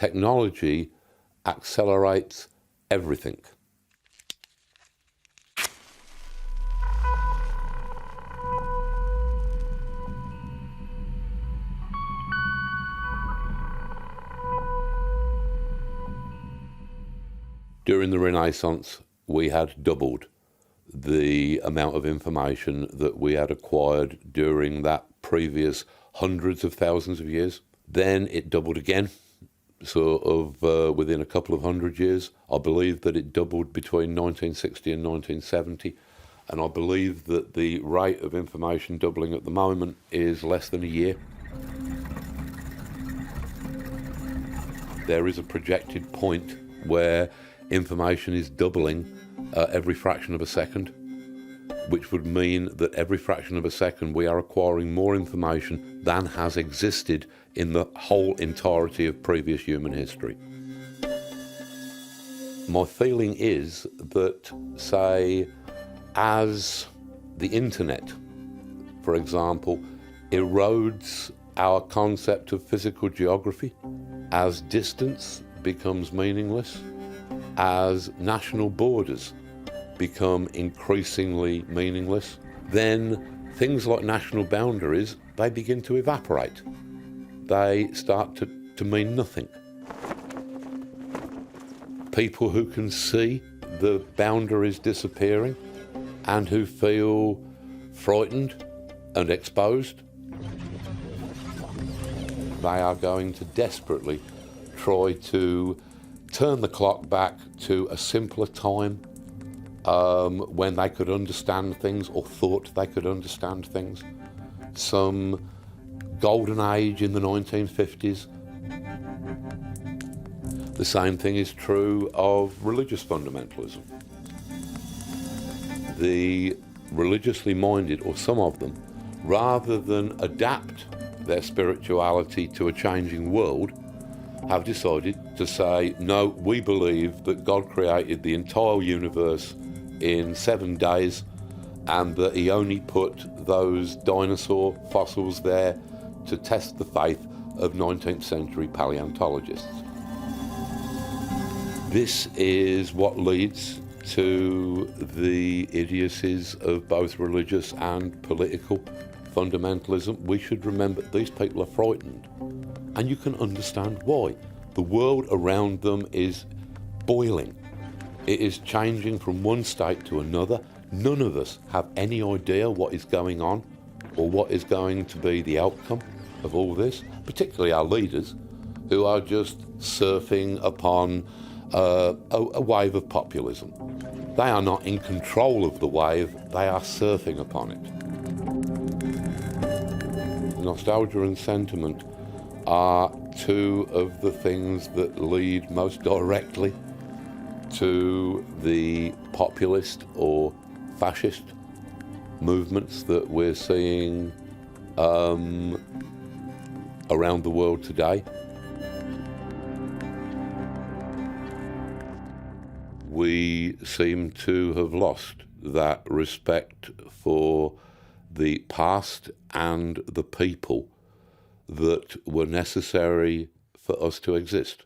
technology accelerates everything. During the Renaissance, we had doubled the amount of information that we had acquired during that previous hundreds of thousands of years. Then it doubled again, sort of within a couple of hundred years. I believe that it doubled between 1960 and 1970, and I believe that the rate of information doubling at the moment is less than a year. There is a projected point where information is doubling every fraction of a second, which would mean that every fraction of a second we are acquiring more information than has existed in the whole entirety of previous human history. My feeling is that, say, as the internet, for example, erodes our concept of physical geography, as distance becomes meaningless, as national borders become increasingly meaningless, then things like national boundaries, they begin to evaporate. They start to mean nothing. People who can see the boundaries disappearing and who feel frightened and exposed, they are going to desperately try to turn the clock back to a simpler time when they could understand things or thought they could understand things. Some golden age in the 1950s. The same thing is true of religious fundamentalism. The religiously minded, or some of them, rather than adapt their spirituality to a changing world, have decided to say, no, we believe that God created the entire universe in 7 days and that he only put those dinosaur fossils there to test the faith of 19th century paleontologists. This is what leads to the idiocies of both religious and political fundamentalism. We should remember these people are frightened, and you can understand why. The world around them is boiling. It is changing from one state to another. None of us have any idea what is going on or what is going to be the outcome of all this, particularly our leaders, who are just surfing upon a wave of populism. They are not in control of the wave, they are surfing upon it. Nostalgia and sentiment are two of the things that lead most directly to the populist or fascist movements that we're seeing around the world today. We seem to have lost that respect for the past and the people that were necessary for us to exist.